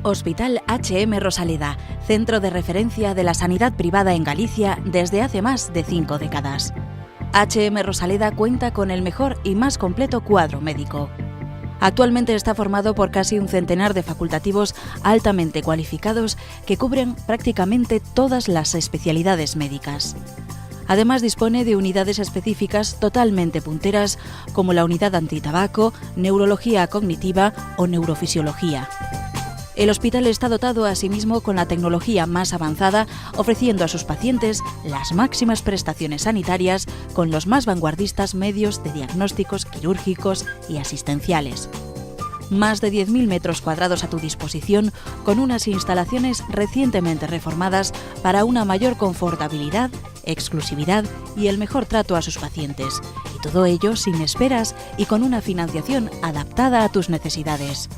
Hospital HM Rosaleda, centro de referencia de la sanidad privada en Galicia desde hace más de 5 décadas. HM Rosaleda cuenta con el mejor y más completo cuadro médico. Actualmente está formado por casi un centenar de facultativos altamente cualificados que cubren prácticamente todas las especialidades médicas. Además dispone de unidades específicas totalmente punteras como la unidad antitabaco, neurología cognitiva o neurofisiología. El hospital está dotado asimismo con la tecnología más avanzada, ofreciendo a sus pacientes las máximas prestaciones sanitarias con los más vanguardistas medios de diagnósticos quirúrgicos y asistenciales. Más de 10.000 metros cuadrados a tu disposición, con unas instalaciones recientemente reformadas para una mayor confortabilidad, exclusividad y el mejor trato a sus pacientes. Y todo ello sin esperas y con una financiación adaptada a tus necesidades.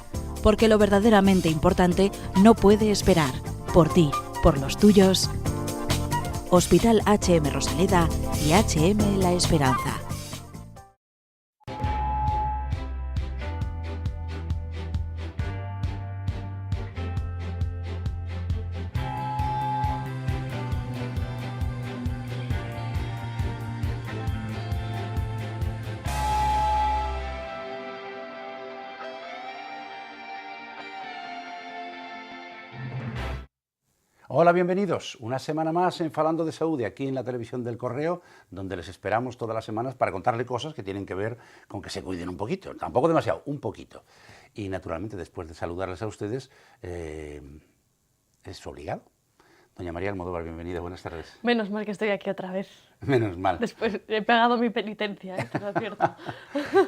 Porque lo verdaderamente importante no puede esperar. Por ti, por los tuyos. Hospital HM Rosaleda y HM La Esperanza. Hola, bienvenidos una semana más en Falando de Saúde, aquí en la televisión del Correo, donde les esperamos todas las semanas para contarle cosas que tienen que ver con que se cuiden un poquito, tampoco demasiado, un poquito. Y naturalmente, después de saludarles a ustedes, es obligado. Doña María Almodóvar, bienvenida, buenas tardes. Menos mal que estoy aquí otra vez. Menos mal. Después he pagado mi penitencia, te lo advierto.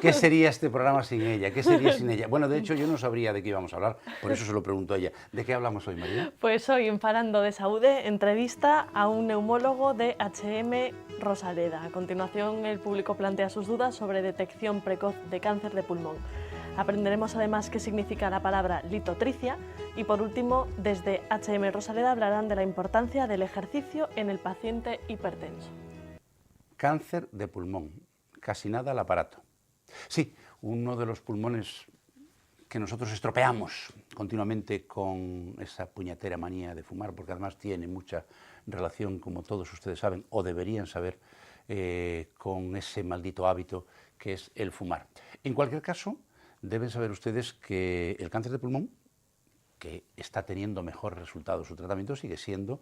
¿Qué sería este programa sin ella? ¿Qué sería sin ella? Bueno, de hecho, yo no sabría de qué íbamos a hablar, por eso se lo pregunto a ella. ¿De qué hablamos hoy, María? Pues hoy, en Falando de Saúde, entrevista a un neumólogo de HM Rosaleda. A continuación, el público plantea sus dudas sobre detección precoz de cáncer de pulmón. Aprenderemos además qué significa la palabra litotricia y, por último, desde HM Rosaleda hablarán de la importancia del ejercicio en el paciente hipertenso. Cáncer de pulmón, casi nada al aparato. Sí, uno de los pulmones que nosotros estropeamos continuamente con esa puñetera manía de fumar, porque además tiene mucha relación, como todos ustedes saben, o deberían saber, con ese maldito hábito que es el fumar. En cualquier caso, deben saber ustedes que el cáncer de pulmón, que está teniendo mejor resultado su tratamiento, sigue siendo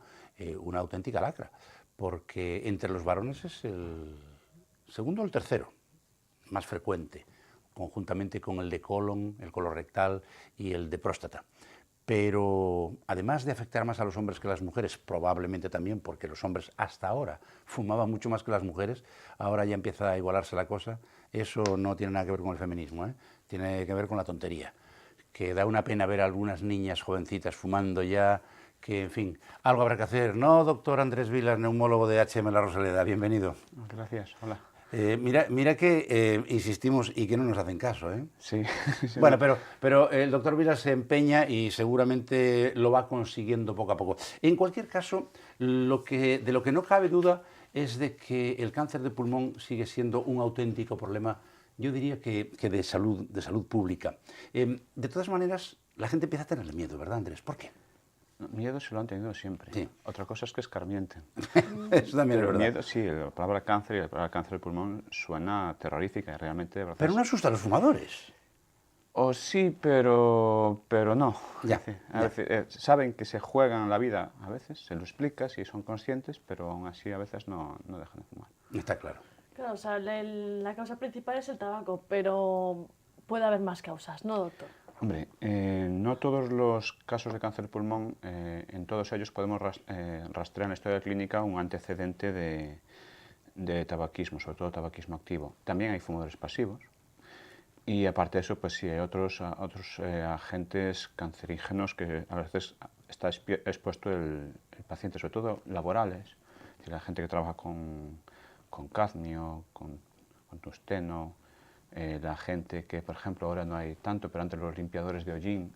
una auténtica lacra, porque entre los varones es el segundo o el tercero más frecuente, conjuntamente con el de colon, el colorectal y el de próstata. Pero además de afectar más a los hombres que a las mujeres, probablemente también porque los hombres hasta ahora fumaban mucho más que las mujeres, ahora ya empieza a igualarse la cosa, eso no tiene nada que ver con el feminismo, tiene que ver con la tontería, que da una pena ver a algunas niñas jovencitas fumando ya, que en fin, algo habrá que hacer, ¿no, doctor Andrés Vilas, neumólogo de HM La Rosaleda? Bienvenido. Gracias, hola. Mira que insistimos y que no nos hacen caso, ¿eh? Sí. Bueno, pero el doctor Vilas se empeña y seguramente lo va consiguiendo poco a poco. En cualquier caso, de lo que no cabe duda es de que el cáncer de pulmón sigue siendo un auténtico problema, yo diría que de salud pública. De todas maneras, la gente empieza a tenerle miedo, ¿verdad, Andrés? ¿Por qué? Miedo se lo han tenido siempre. Sí. Otra cosa es que escarmienten. Eso también Pero es verdad. miedo, sí, la palabra cáncer y la palabra cáncer del pulmón suena terrorífica y realmente... Pero no asusta a los fumadores. O sí, pero no. Ya, A veces, saben que se juegan la vida, a veces, se lo explicas y son conscientes, pero aún así a veces no dejan de fumar. Está claro. Claro, o sea, la causa principal es el tabaco, pero puede haber más causas, ¿no, doctor? Hombre, no todos los casos de cáncer de pulmón, en todos ellos podemos rastrear en la historia clínica un antecedente de tabaquismo, sobre todo tabaquismo activo. También hay fumadores pasivos y aparte de eso, pues sí, hay otros agentes cancerígenos que a veces está expuesto el paciente, sobre todo laborales, la gente que trabaja con cadmio, con tungsteno, la gente que, por ejemplo, ahora no hay tanto, pero antes los limpiadores de hollín,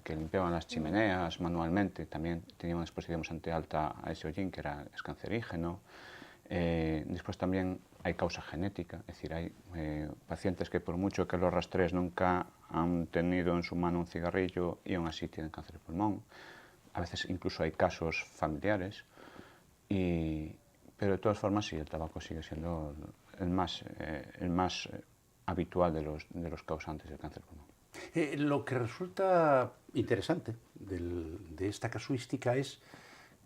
que limpiaban las chimeneas manualmente, también tenían una exposición bastante alta a ese hollín, que es cancerígeno. Después también hay causa genética, es decir, hay pacientes que por mucho que los rastrees nunca han tenido en su mano un cigarrillo y aún así tienen cáncer de pulmón. A veces incluso hay casos familiares, pero de todas formas sí, el tabaco sigue siendo el más habitual de los causantes del cáncer de pulmón. Lo que resulta interesante de esta casuística es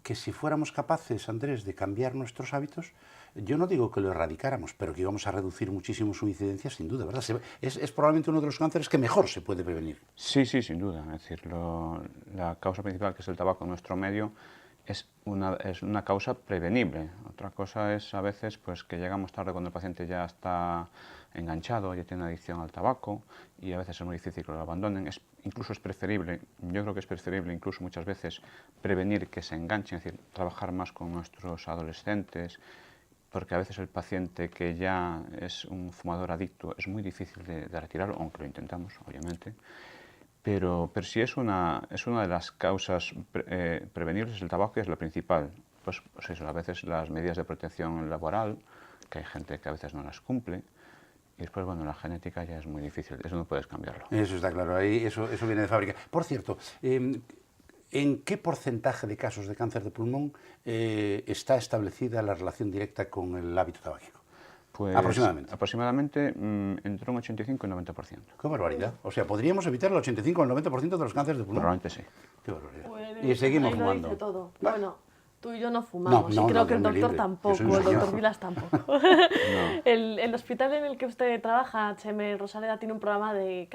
que si fuéramos capaces, Andrés, de cambiar nuestros hábitos, yo no digo que lo erradicáramos, pero que íbamos a reducir muchísimo su incidencia, sin duda, ¿verdad? Es probablemente uno de los cánceres que mejor se puede prevenir. Sí, sí, sin duda. Es decir, la causa principal, que es el tabaco en nuestro medio, es una causa prevenible. Otra cosa es a veces pues, que llegamos tarde cuando el paciente ya está enganchado, ya tiene adicción al tabaco y a veces es muy difícil que lo abandonen. Incluso es preferible, yo creo que es preferible incluso muchas veces prevenir que se enganchen, es decir, trabajar más con nuestros adolescentes, porque a veces el paciente que ya es un fumador adicto es muy difícil de retirarlo, aunque lo intentamos, obviamente. Pero sí es una de las causas prevenibles del tabaco, que es la principal. Pues eso, a veces las medidas de protección laboral, que hay gente que a veces no las cumple, y después, bueno, la genética ya es muy difícil, eso no puedes cambiarlo. Eso está claro, ahí eso viene de fábrica. Por cierto, ¿en qué porcentaje de casos de cáncer de pulmón está establecida la relación directa con el hábito tabáquico? Pues, aproximadamente. Aproximadamente entre un 85 y un 90%. ¡Qué barbaridad! O sea, podríamos evitar el 85 o el 90% de los cánceres de pulmón. Probablemente sí. ¡Qué barbaridad! Pues, y seguimos ahí fumando. Lo dice todo. ¿Va? Bueno, tú y yo no fumamos, No, y creo no, que el Dios me doctor libre. tampoco, Yo soy un el doctor señor. Vilas tampoco. No. El hospital en el que usted trabaja, HM Rosaleda, tiene un programa de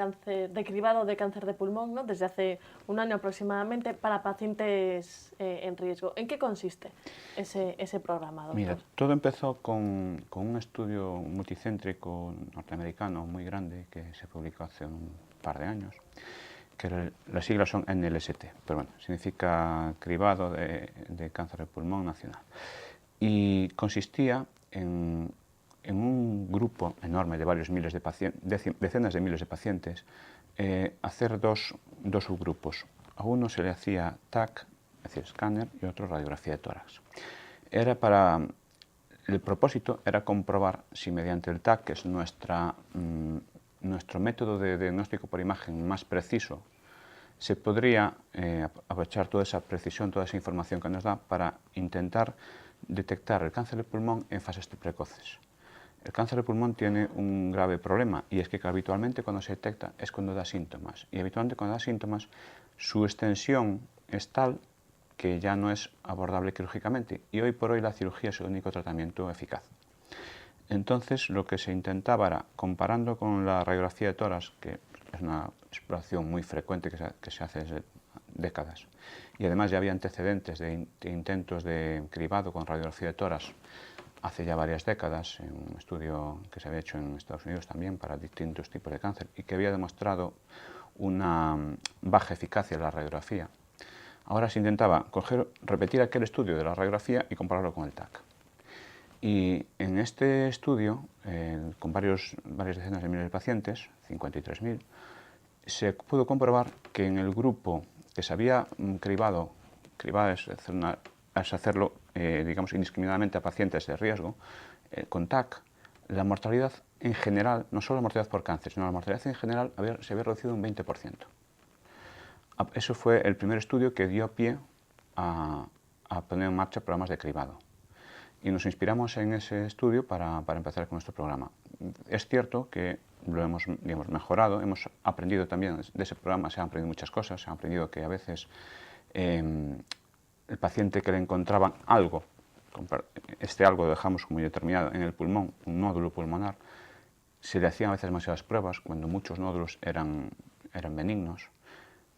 cribado de cáncer de pulmón, ¿no? Desde hace un año aproximadamente para pacientes en riesgo. ¿En qué consiste ese programa, doctor? Mira, todo empezó con un estudio multicéntrico norteamericano muy grande que se publicó hace un par de años, que las siglas son NLST, pero bueno, significa cribado de cáncer de pulmón nacional. Y consistía en un grupo enorme de varios miles de pacientes, decenas de miles de pacientes, hacer dos subgrupos. A uno se le hacía TAC, es decir, escáner, y otro radiografía de tórax. El propósito era comprobar si mediante el TAC, que es nuestro método de diagnóstico por imagen más preciso, se podría aprovechar toda esa precisión, toda esa información que nos da para intentar detectar el cáncer de pulmón en fases precoces. El cáncer de pulmón tiene un grave problema y es que habitualmente cuando se detecta es cuando da síntomas y habitualmente cuando da síntomas su extensión es tal que ya no es abordable quirúrgicamente y hoy por hoy la cirugía es el único tratamiento eficaz. Entonces lo que se intentaba era, comparando con la radiografía de tórax, que es una exploración muy frecuente que se hace desde décadas, y además ya había antecedentes de intentos de cribado con radiografía de tórax hace ya varias décadas, en un estudio que se había hecho en Estados Unidos también para distintos tipos de cáncer y que había demostrado una baja eficacia de la radiografía. Ahora se intentaba repetir aquel estudio de la radiografía y compararlo con el TAC. Y en este estudio, con varias decenas de miles de pacientes, 53.000, se pudo comprobar que en el grupo que se había cribado es hacerlo digamos, indiscriminadamente a pacientes de riesgo, con TAC, la mortalidad en general, no solo la mortalidad por cáncer, sino la mortalidad en general se había reducido un 20%. Eso fue el primer estudio que dio pie a poner en marcha programas de cribado. Y nos inspiramos en ese estudio para empezar con nuestro programa. Es cierto que lo hemos mejorado, hemos aprendido también de ese programa, se han aprendido muchas cosas, se han aprendido que a veces el paciente que le encontraban algo, algo lo dejamos muy determinado en el pulmón, un nódulo pulmonar, se le hacían a veces demasiadas pruebas cuando muchos nódulos eran benignos.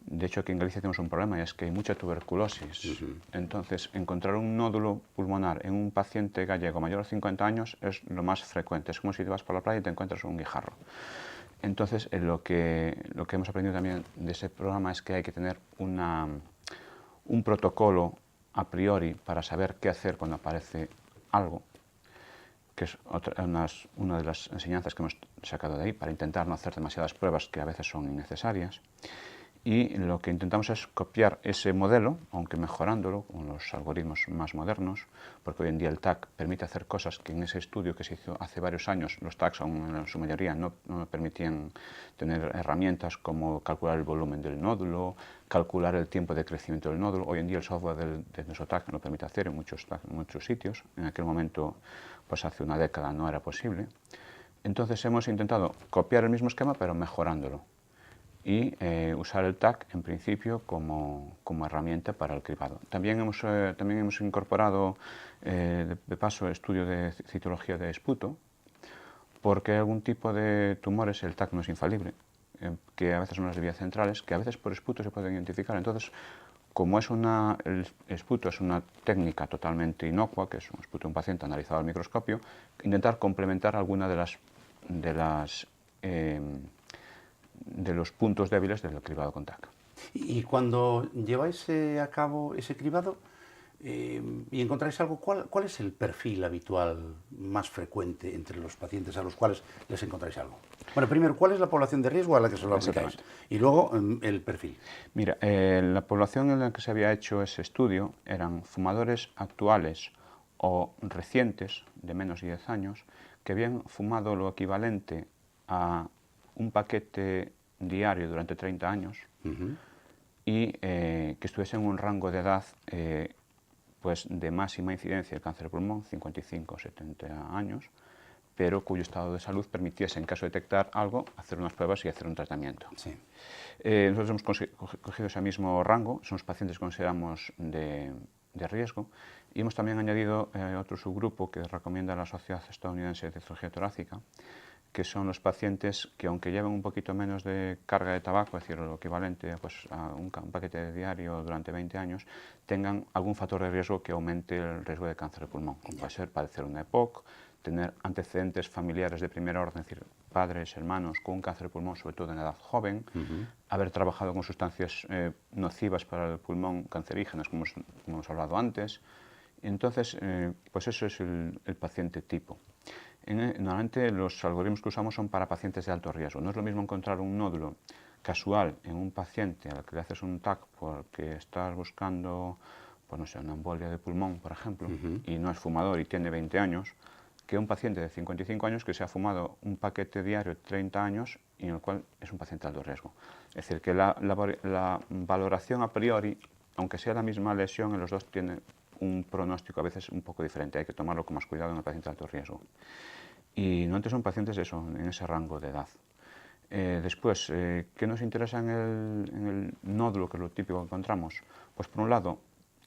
De hecho, aquí en Galicia tenemos un problema y es que hay mucha tuberculosis. Entonces, encontrar un nódulo pulmonar en un paciente gallego mayor de 50 años es lo más frecuente. Es como si te vas por la playa y te encuentras un guijarro. Entonces, lo que hemos aprendido también de ese programa es que hay que tener un protocolo a priori para saber qué hacer cuando aparece algo, que es una de las enseñanzas que hemos sacado de ahí, para intentar no hacer demasiadas pruebas que a veces son innecesarias. y lo que intentamos es copiar ese modelo, aunque mejorándolo con los algoritmos más modernos, porque hoy en día el TAC permite hacer cosas que en ese estudio que se hizo hace varios años, los TACs aún en su mayoría no permitían tener herramientas como calcular el volumen del nódulo, calcular el tiempo de crecimiento del nódulo. Hoy en día el software de nuestro TAC lo permite hacer en muchos sitios. En aquel momento, pues hace una década no era posible. Entonces hemos intentado copiar el mismo esquema pero mejorándolo y usar el TAC en principio como herramienta para el cribado. También hemos incorporado de paso el estudio de citología de esputo, porque hay algún tipo de tumores, el TAC no es infalible, que a veces son las de vías centrales, que a veces por esputo se pueden identificar. Entonces, como el esputo es una técnica totalmente inocua, que es un esputo de un paciente analizado al microscopio, intentar complementar alguna de los puntos débiles del cribado con TAC. Y cuando lleváis a cabo ese cribado y encontráis algo, ¿cuál es el perfil habitual más frecuente entre los pacientes a los cuales les encontráis algo? Bueno, primero, ¿cuál es la población de riesgo a la que se lo aplicáis? Y luego, el perfil. Mira, la población en la que se había hecho ese estudio eran fumadores actuales o recientes, de menos de 10 años, que habían fumado lo equivalente a un paquete diario durante 30 años y que estuviesen en un rango de edad pues de máxima incidencia del cáncer de pulmón, 55 o 70 años, pero cuyo estado de salud permitiese, en caso de detectar algo, hacer unas pruebas y hacer un tratamiento. Sí. Nosotros hemos cogido ese mismo rango, son los pacientes que consideramos de riesgo, y hemos también añadido otro subgrupo que recomienda la Sociedad Estadounidense de Cirugía Torácica, que son los pacientes que, aunque lleven un poquito menos de carga de tabaco, es decir, lo equivalente pues, a un paquete diario durante 20 años, tengan algún factor de riesgo que aumente el riesgo de cáncer de pulmón, como puede ser padecer una EPOC, tener antecedentes familiares de primer orden, es decir, padres, hermanos con un cáncer de pulmón, sobre todo en edad joven, haber trabajado con sustancias nocivas para el pulmón, cancerígenas, como hemos hablado antes. Entonces, pues eso es el paciente tipo. Normalmente los algoritmos que usamos son para pacientes de alto riesgo. No es lo mismo encontrar un nódulo casual en un paciente al que le haces un TAC porque estás buscando, pues no sé, una embolia de pulmón, por ejemplo, y no es fumador y tiene 20 años, que un paciente de 55 años que se ha fumado un paquete diario de 30 años y en el cual es un paciente de alto riesgo. Es decir, que la valoración a priori, aunque sea la misma lesión, en los dos tiene un pronóstico a veces un poco diferente. Hay que tomarlo con más cuidado en el paciente de alto riesgo. Y normalmente son pacientes en ese rango de edad. Después, ¿qué nos interesa en el nódulo, que es lo típico que encontramos? Pues por un lado,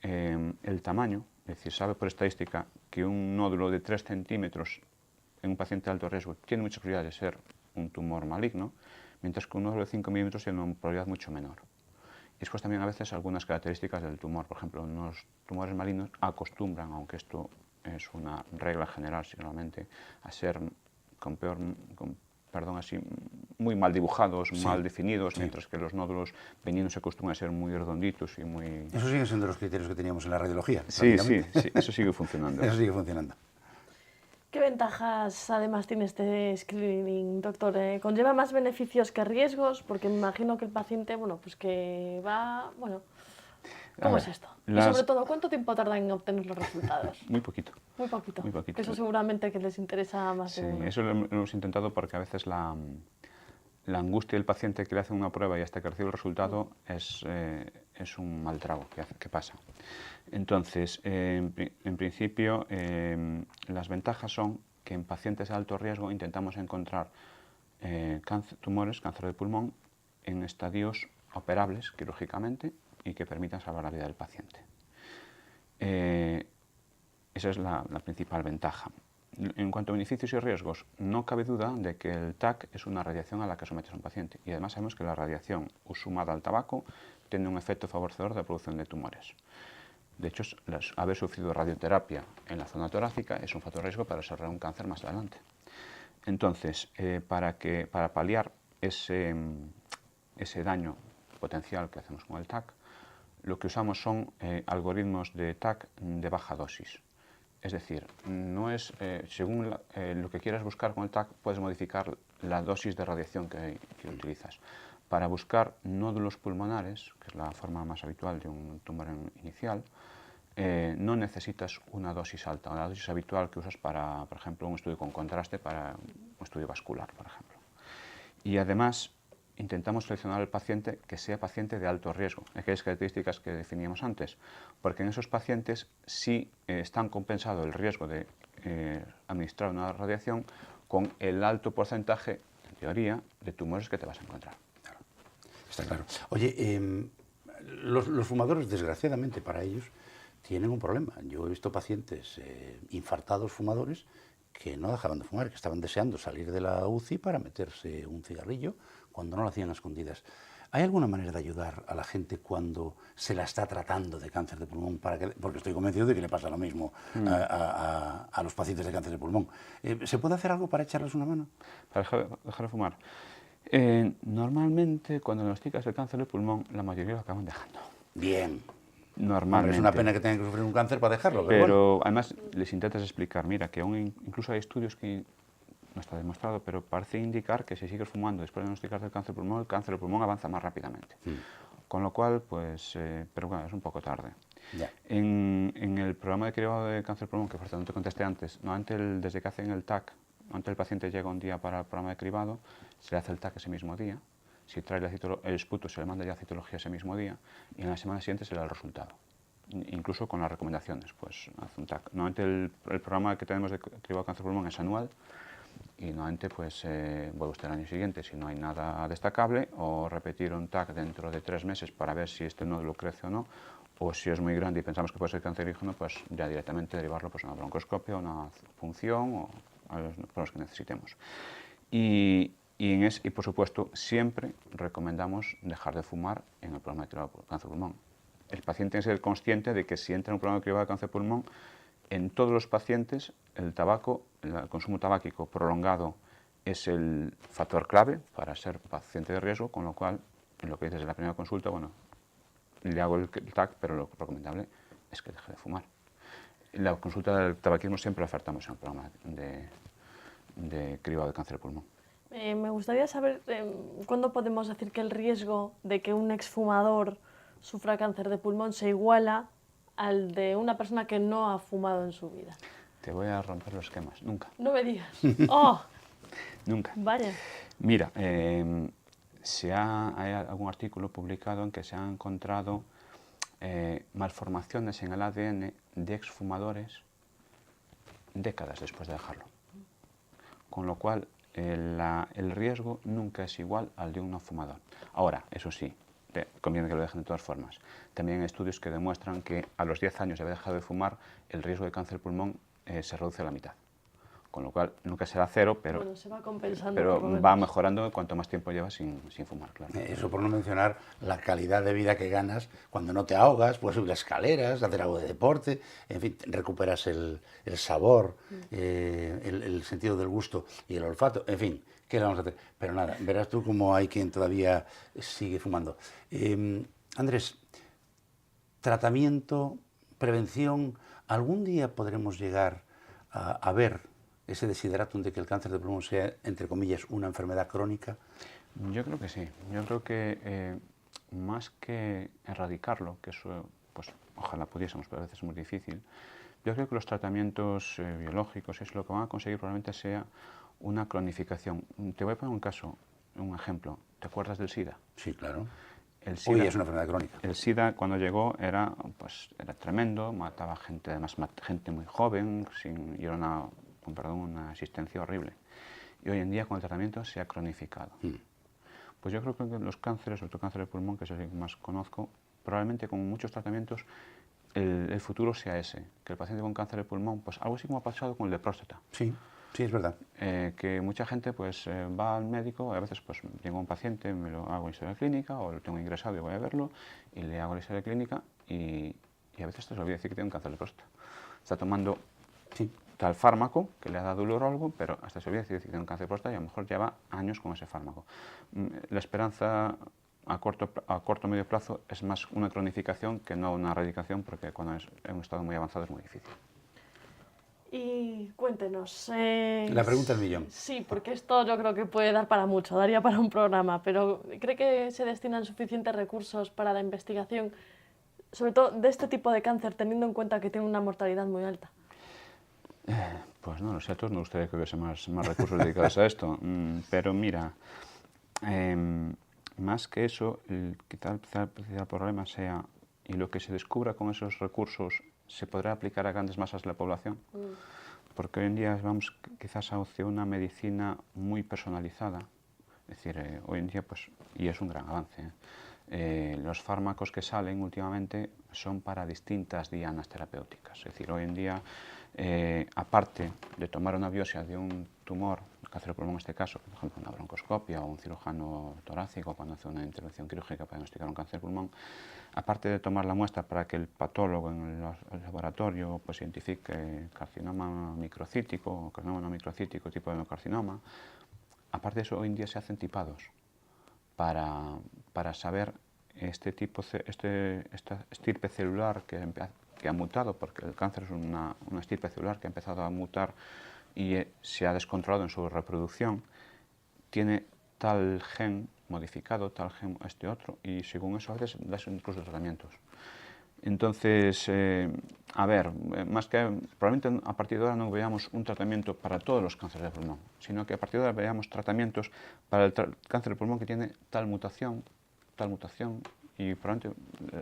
el tamaño, es decir, sabe por estadística que un nódulo de 3 centímetros en un paciente de alto riesgo tiene muchas probabilidades de ser un tumor maligno, mientras que un nódulo de 5 milímetros tiene una probabilidad mucho menor. Y después también a veces algunas características del tumor, por ejemplo, los tumores malignos acostumbran, aunque esto es una regla general seguramente, a ser muy mal dibujados, mal definidos, mientras que los nódulos benignos se acostumbran a ser muy redonditos y muy... Eso sigue siendo los criterios que teníamos en la radiología. Sí, eso sigue funcionando. Eso sigue funcionando. ¿Qué ventajas además tiene este screening, doctor? ¿Conlleva más beneficios que riesgos? Porque me imagino que el paciente, pues que va, ¿cómo es esto? Y sobre todo, ¿cuánto tiempo tarda en obtener los resultados? Muy poquito. Muy poquito. Muy poquito. Eso seguramente que les interesa más. Sí, eso lo hemos intentado porque a veces la angustia del paciente que le hacen una prueba y hasta que recibe el resultado es un mal trago que pasa. Entonces, en principio, las ventajas son que en pacientes de alto riesgo intentamos encontrar tumores, cáncer de pulmón, en estadios operables quirúrgicamente y que permitan salvar la vida del paciente. Esa es la principal ventaja. En cuanto a beneficios y riesgos, no cabe duda de que el TAC es una radiación a la que sometes a un paciente y además sabemos que la radiación sumada al tabaco tiene un efecto favorecedor de la producción de tumores. De hecho, haber sufrido radioterapia en la zona torácica es un factor de riesgo para desarrollar un cáncer más adelante. Entonces, para paliar ese daño potencial que hacemos con el TAC, lo que usamos son algoritmos de TAC de baja dosis. Es decir, no es, según lo que quieras buscar con el TAC, puedes modificar la dosis de radiación que utilizas. para buscar nódulos pulmonares, que es la forma más habitual de un tumor inicial, no necesitas una dosis alta, una dosis habitual que usas para, por ejemplo, un estudio con contraste, para un estudio vascular, por ejemplo. Y además intentamos seleccionar al paciente que sea paciente de alto riesgo, aquellas características que definíamos antes, porque en esos pacientes sí están compensado el riesgo de administrar una radiación con el alto porcentaje, en teoría, de tumores que te vas a encontrar. Claro. Está claro. Oye, los fumadores, desgraciadamente para ellos, tienen un problema. Yo he visto pacientes infartados fumadores que no dejaban de fumar, que estaban deseando salir de la UCI para meterse un cigarrillo cuando no lo hacían a escondidas. ¿Hay alguna manera de ayudar a la gente cuando se la está tratando de cáncer de pulmón? Porque estoy convencido de que le pasa lo mismo a los pacientes de cáncer de pulmón. ¿Se puede hacer algo para echarles una mano? Para dejar de fumar. Normalmente, cuando diagnosticas el cáncer de pulmón, la mayoría lo acaban dejando. Bien. Normalmente. Hombre, es una pena que tengan que sufrir un cáncer para dejarlo, pero bueno. Además les intentas explicar, mira, que aún incluso hay estudios que no está demostrado, pero parece indicar que si sigues fumando después de diagnosticarte el cáncer de pulmón avanza más rápidamente. Con lo cual, pues, pero bueno, es un poco tarde. Ya. En el programa de cribado de cáncer de pulmón, que por cierto no te contesté antes, desde que hacen el TAC, antes el paciente llega un día para el programa de cribado, se le hace el TAC ese mismo día. Si trae el esputo, se le manda ya citología ese mismo día y en la semana siguiente se le da el resultado. Incluso con las recomendaciones, pues hace un TAC. Normalmente el programa que tenemos de cribado de cáncer de pulmón es anual y normalmente pues vuelve usted el año siguiente si no hay nada destacable, o repetir un TAC dentro de 3 meses para ver si este nódulo crece o no, o si es muy grande y pensamos que puede ser cancerígeno, pues ya directamente derivarlo pues, a una broncoscopia, una punción o a los que necesitemos. Y por supuesto, siempre recomendamos dejar de fumar en el programa de cribado de cáncer de pulmón. El paciente tiene que ser consciente de que si entra en un programa de cribado de cáncer de pulmón, en todos los pacientes el tabaco, el consumo tabáquico prolongado es el factor clave para ser paciente de riesgo, con lo cual, en lo que dices en la primera consulta, bueno, le hago el TAC, pero lo recomendable es que deje de fumar. La consulta del tabaquismo siempre la ofertamos en el programa de cribado de cáncer de pulmón. Me gustaría saber cuándo podemos decir que el riesgo de que un exfumador sufra cáncer de pulmón se iguala al de una persona que no ha fumado en su vida. Te voy a romper los esquemas. Nunca. No me digas. ¡Oh! Nunca. Vaya. Mira, hay algún artículo publicado en que se han encontrado malformaciones en el ADN de exfumadores décadas después de dejarlo. Con lo cual, el riesgo nunca es igual al de un no fumador. Ahora, eso sí, conviene que lo dejen de todas formas. También hay estudios que demuestran que a los 10 años de haber dejado de fumar, el riesgo de cáncer de pulmón se reduce a la mitad. Con lo cual, nunca será cero, pero, bueno, se va compensando, pero va mejorando cuanto más tiempo llevas sin fumar, claro. Eso por no mencionar la calidad de vida que ganas cuando no te ahogas, puedes subir las escaleras, hacer algo de deporte, en fin, recuperas el sabor, el sentido del gusto y el olfato, en fin, ¿qué le vamos a hacer? Pero nada, verás tú cómo hay quien todavía sigue fumando. Andrés, tratamiento, prevención, ¿algún día podremos llegar a ver ese desideratum de que el cáncer de pulmón sea, entre comillas, una enfermedad crónica? Yo creo que sí. Yo creo que más que erradicarlo, que eso, pues ojalá pudiésemos, pero a veces es muy difícil, yo creo que los tratamientos biológicos, lo que van a conseguir probablemente sea una cronificación. Te voy a poner un caso, un ejemplo. ¿Te acuerdas del SIDA? Sí, claro. El SIDA, hoy es una enfermedad crónica. El SIDA cuando llegó era tremendo, mataba gente, además gente muy joven, y era una existencia horrible. Y hoy en día con el tratamiento se ha cronificado. Pues yo creo que los cánceres, sobre todo cáncer de pulmón, que es el que más conozco, probablemente con muchos tratamientos el futuro sea ese, que el paciente con cáncer de pulmón, pues algo así como ha pasado con el de próstata. Sí, sí, es verdad. Que mucha gente pues va al médico, a veces pues llega un paciente, me lo hago en historia clínica o lo tengo ingresado y voy a verlo y le hago la historia clínica y a veces te olvida decir que tiene un cáncer de próstata. Está tomando tal fármaco que le ha dado dolor o algo, pero hasta se olvida decir que tiene un cáncer de próstata y a lo mejor lleva años con ese fármaco. La esperanza a corto o medio plazo es más una cronificación que no una erradicación, porque cuando es en un estado muy avanzado es muy difícil. Y cuéntenos. La pregunta del millón. Sí, porque esto yo creo que puede dar para mucho, daría para un programa, pero ¿cree que se destinan suficientes recursos para la investigación, sobre todo de este tipo de cáncer, teniendo en cuenta que tiene una mortalidad muy alta? Pues no lo sé, a todos nos gustaría que hubiese más recursos dedicados a esto, pero mira, más que eso, quizá el problema sea, y lo que se descubra con esos recursos se podrá aplicar a grandes masas de la población, porque hoy en día vamos quizás hacia una medicina muy personalizada, es decir, hoy en día, pues, y es un gran avance, los fármacos que salen últimamente son para distintas dianas terapéuticas, es decir, hoy en día, aparte de tomar una biopsia de un tumor, cáncer de pulmón en este caso, por ejemplo una broncoscopia o un cirujano torácico cuando hace una intervención quirúrgica para diagnosticar un cáncer de pulmón, aparte de tomar la muestra para que el patólogo en el laboratorio pues identifique carcinoma microcítico o carcinoma no microcítico, tipo de adenocarcinoma, aparte de eso hoy en día se hacen tipados para saber esta estirpe celular que ha mutado, porque el cáncer es una estirpe celular que ha empezado a mutar y se ha descontrolado en su reproducción, tiene tal gen modificado, tal gen este otro, y según eso a veces das incluso tratamientos. Entonces, a ver, más que probablemente a partir de ahora no veamos un tratamiento para todos los cánceres de pulmón, sino que a partir de ahora veamos tratamientos para el cáncer de pulmón que tiene tal mutación, y probablemente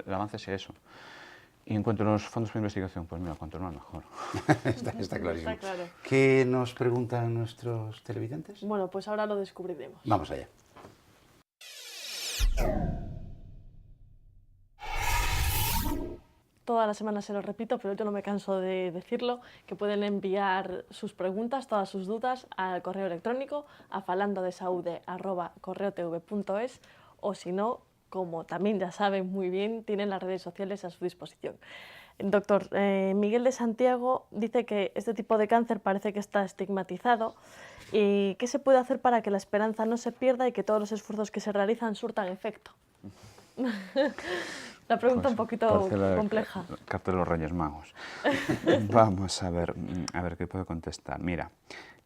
el avance sea eso. Y en cuanto a los fondos de investigación, pues mira, cuanto más mejor. Está clarísimo. Está claro. ¿Qué nos preguntan nuestros televidentes? Bueno, pues ahora lo descubriremos. Vamos allá. Toda la semana se lo repito, pero yo no me canso de decirlo, que pueden enviar sus preguntas, todas sus dudas al correo electrónico a falandodesaude@correotv.es, o si no, como también ya saben muy bien, tienen las redes sociales a su disposición. Doctor, Miguel de Santiago dice que este tipo de cáncer parece que está estigmatizado. ¿Y qué se puede hacer para que la esperanza no se pierda y que todos los esfuerzos que se realizan surtan efecto? La pregunta Pues, un poquito compleja. Carta de los Reyes Magos. Vamos a ver qué puedo contestar. Mira,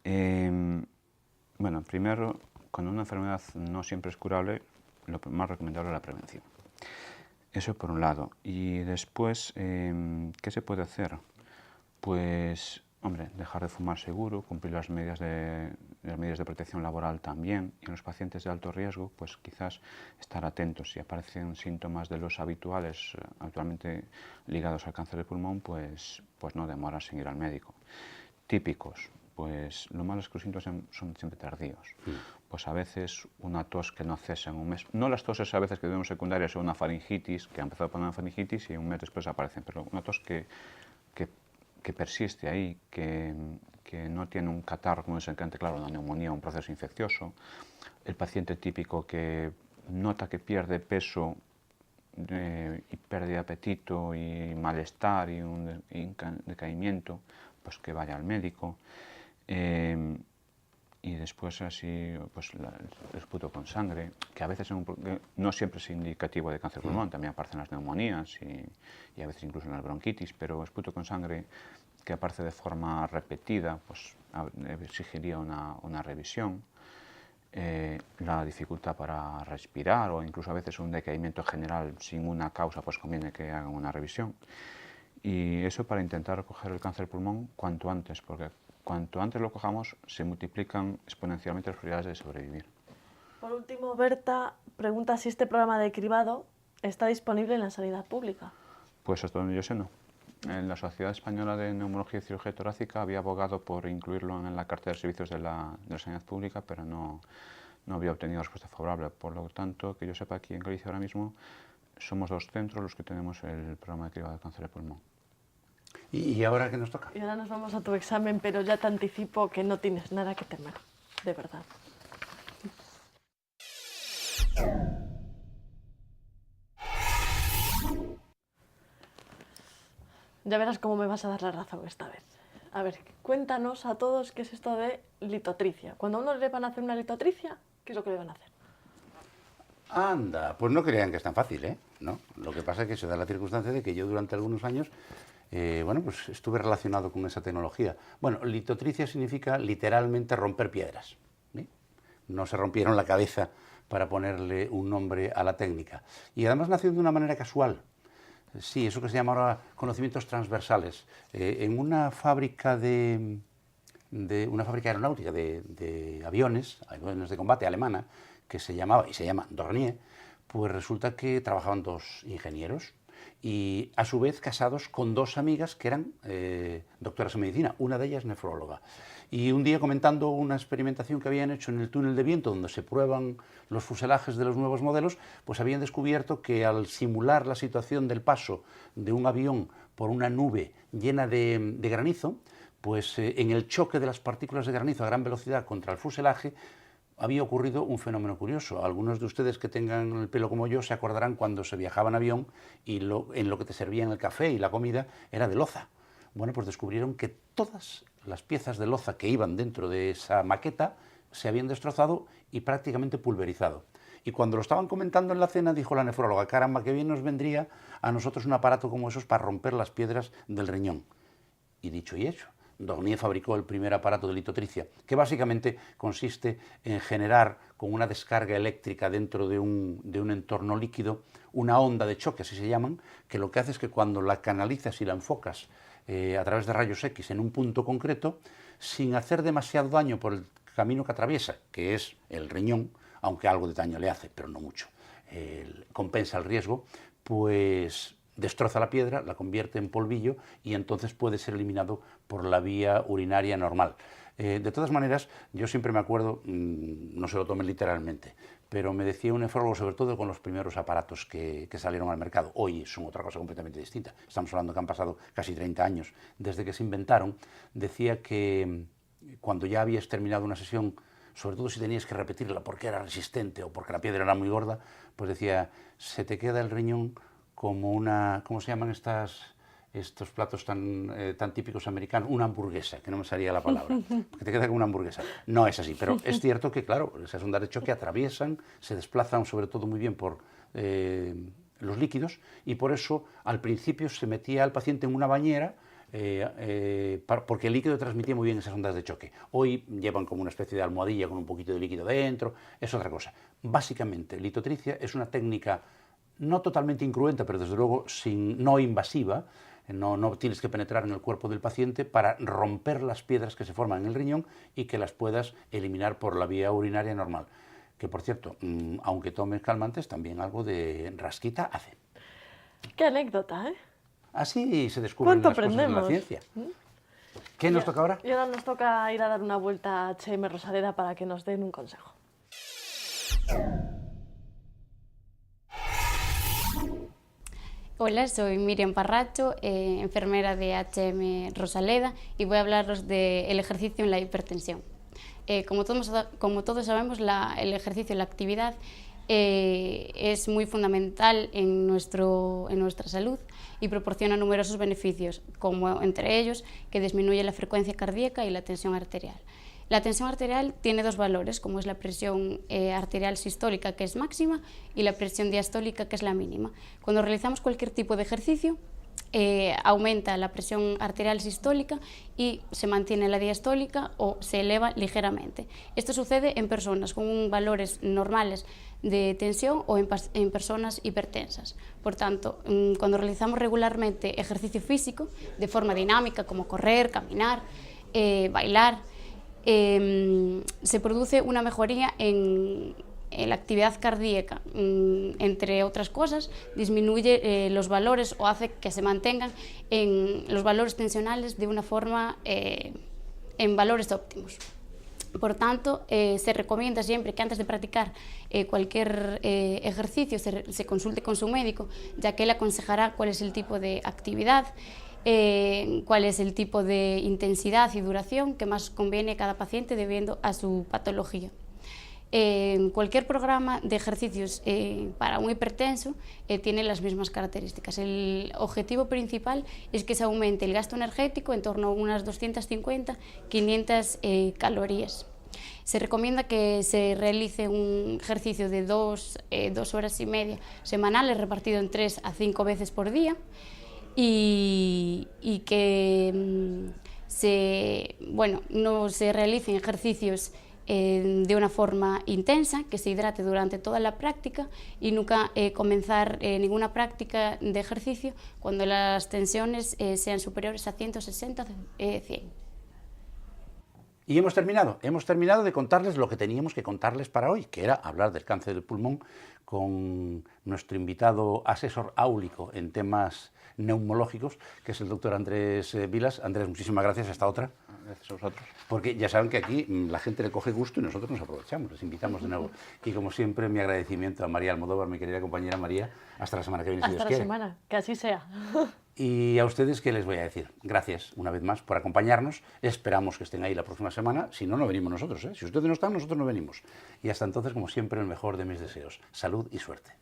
bueno, primero, cuando una enfermedad no siempre es curable, lo más recomendable es la prevención. Eso por un lado. Y después, ¿qué se puede hacer? Pues, hombre, dejar de fumar seguro, cumplir las medidas de protección laboral también. Y en los pacientes de alto riesgo, pues quizás estar atentos. Si aparecen síntomas de los habituales, habitualmente ligados al cáncer de pulmón, pues no demorarse en ir al médico. Típicos. Pues lo malo es que los síntomas son siempre tardíos. Pues a veces una tos que no cesa en un mes. No las toses a veces que vemos secundarias, una faringitis, que ha empezado por una faringitis y un mes después aparecen, pero una tos que persiste ahí, que no tiene un catarro como desencadenante, claro, una neumonía, un proceso infeccioso. El paciente típico que nota que pierde peso y pérdida de apetito y malestar y un decaimiento, pues que vaya al médico. Y después así, pues el esputo con sangre, que a veces no siempre es indicativo de cáncer de pulmón, también aparecen las neumonías y a veces incluso en las bronquitis, pero esputo con sangre que aparece de forma repetida, pues exigiría una revisión. La dificultad para respirar o incluso a veces un decaimiento general sin una causa, pues conviene que hagan una revisión. Y eso para intentar coger el cáncer de pulmón cuanto antes, porque cuanto antes lo cojamos, se multiplican exponencialmente las probabilidades de sobrevivir. Por último, Berta pregunta si este programa de cribado está disponible en la sanidad pública. Pues hasta donde yo sé, no. En la Sociedad Española de Neumología y Cirugía Torácica había abogado por incluirlo en la Carta de Servicios de la Sanidad Pública, pero no había obtenido respuesta favorable. Por lo tanto, que yo sepa, aquí en Galicia ahora mismo somos 2 centros los que tenemos el programa de cribado de cáncer de pulmón. ¿Y ahora qué nos toca? Y ahora nos vamos a tu examen, pero ya te anticipo que no tienes nada que temer, de verdad. Ya verás cómo me vas a dar la razón esta vez. A ver, cuéntanos a todos qué es esto de litotricia. Cuando a uno le van a hacer una litotricia, ¿qué es lo que le van a hacer? Anda, pues no crean que es tan fácil, ¿eh? No, lo que pasa es que se da la circunstancia de que yo durante algunos años bueno, pues estuve relacionado con esa tecnología. Bueno, litotricia significa literalmente romper piedras, ¿sí? No se rompieron la cabeza para ponerle un nombre a la técnica. Y además nació de una manera casual. Sí, eso que se llama ahora conocimientos transversales. En una fábrica una fábrica aeronáutica de aviones de combate alemana, que se llamaba y se llama Dornier, pues resulta que trabajaban 2 ingenieros y a su vez casados con 2 amigas que eran doctoras en medicina, una de ellas nefróloga. Y un día, comentando una experimentación que habían hecho en el túnel de viento donde se prueban los fuselajes de los nuevos modelos, pues habían descubierto que al simular la situación del paso de un avión por una nube llena de granizo, pues en el choque de las partículas de granizo a gran velocidad contra el fuselaje había ocurrido un fenómeno curioso. Algunos de ustedes que tengan el pelo como yo se acordarán cuando se viajaba en avión y en lo que te servían el café y la comida era de loza. Bueno, pues descubrieron que todas las piezas de loza que iban dentro de esa maqueta se habían destrozado y prácticamente pulverizado. Y cuando lo estaban comentando en la cena, dijo la nefróloga: caramba, qué bien nos vendría a nosotros un aparato como esos para romper las piedras del riñón. Y dicho y hecho, Dornier fabricó el primer aparato de litotricia, que básicamente consiste en generar con una descarga eléctrica dentro de un entorno líquido una onda de choque, así se llaman, que lo que hace es que cuando la canalizas y la enfocas a través de rayos X en un punto concreto, sin hacer demasiado daño por el camino que atraviesa, que es el riñón, aunque algo de daño le hace, pero no mucho, compensa el riesgo, pues destroza la piedra, la convierte en polvillo y entonces puede ser eliminado por la vía urinaria normal. De todas maneras, yo siempre me acuerdo, no se lo tomen literalmente, pero me decía un nefrólogo, sobre todo con los primeros aparatos que salieron al mercado. Hoy son otra cosa completamente distinta. Estamos hablando que han pasado casi 30 años desde que se inventaron. Decía que cuando ya habías terminado una sesión, sobre todo si tenías que repetirla porque era resistente o porque la piedra era muy gorda, pues decía, se te queda el riñón como una, ¿cómo se llaman estos platos tan típicos americanos? Una hamburguesa, que no me salía la palabra, porque te queda como una hamburguesa. No es así, pero es cierto que, claro, esas ondas de choque atraviesan, se desplazan sobre todo muy bien por los líquidos, y por eso al principio se metía al paciente en una bañera, porque el líquido transmitía muy bien esas ondas de choque. Hoy llevan como una especie de almohadilla con un poquito de líquido dentro, es otra cosa. Básicamente, litotricia es una técnica no totalmente incruenta, pero desde luego no invasiva. No tienes que penetrar en el cuerpo del paciente para romper las piedras que se forman en el riñón y que las puedas eliminar por la vía urinaria normal. Que, por cierto, aunque tomes calmantes, también algo de rasquita hace. ¡Qué anécdota, eh! Así se descubren las cosas en la ciencia. ¿Qué nos toca ahora? Y ahora nos toca ir a dar una vuelta a HM Rosaleda para que nos den un consejo. Hola, soy Miriam Parracho, enfermera de HM Rosaleda, y voy a hablaros del ejercicio en la hipertensión. Como todos sabemos, el ejercicio y la actividad es muy fundamental en nuestra salud y proporciona numerosos beneficios, como entre ellos que disminuye la frecuencia cardíaca y la tensión arterial. La tensión arterial tiene 2 valores, como es la presión arterial sistólica, que es máxima, y la presión diastólica, que es la mínima. Cuando realizamos cualquier tipo de ejercicio, aumenta la presión arterial sistólica y se mantiene la diastólica o se eleva ligeramente. Esto sucede en personas con valores normales de tensión o en personas hipertensas. Por tanto, cuando realizamos regularmente ejercicio físico, de forma dinámica, como correr, caminar, bailar, se produce una mejoría en la actividad cardíaca, entre otras cosas, disminuye los valores o hace que se mantengan los valores tensionales de una forma en valores óptimos. Por tanto, se recomienda siempre que antes de practicar cualquier ejercicio se consulte con su médico, ya que él aconsejará cuál es el tipo de actividad, cuál es el tipo de intensidad y duración que más conviene a cada paciente debido a su patología. Cualquier programa de ejercicios para un hipertenso tiene las mismas características. El objetivo principal es que se aumente el gasto energético en torno a unas 250-500 calorías. Se recomienda que se realice un ejercicio de 2 horas y media semanales, repartido en 3 a 5 veces por día. y que no se realicen ejercicios de una forma intensa, que se hidrate durante toda la práctica y nunca comenzar ninguna práctica de ejercicio cuando las tensiones sean superiores a 160, 100. Y hemos terminado de contarles lo que teníamos que contarles para hoy, que era hablar del cáncer del pulmón con nuestro invitado asesor áulico en temas neumológicos, que es el doctor Andrés Vilas. Andrés, muchísimas gracias, hasta otra. Gracias a vosotros. Porque ya saben que aquí la gente le coge gusto y nosotros nos aprovechamos, les invitamos de nuevo. Y como siempre, mi agradecimiento a María Almodóvar, mi querida compañera María. Hasta la semana que viene, si Dios quiere. Hasta la semana, que así sea. Y a ustedes, ¿qué les voy a decir? Gracias una vez más por acompañarnos. Esperamos que estén ahí la próxima semana. Si no, no venimos nosotros, ¿eh? Si ustedes no están, nosotros no venimos. Y hasta entonces, como siempre, el mejor de mis deseos. Salud y suerte.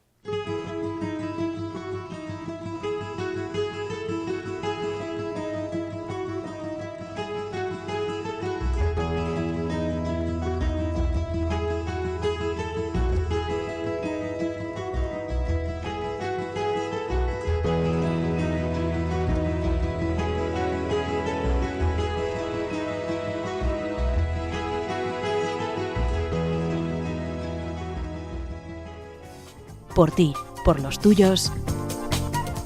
Por ti, por los tuyos.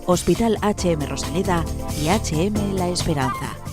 Hospital HM Rosaleda y HM La Esperanza.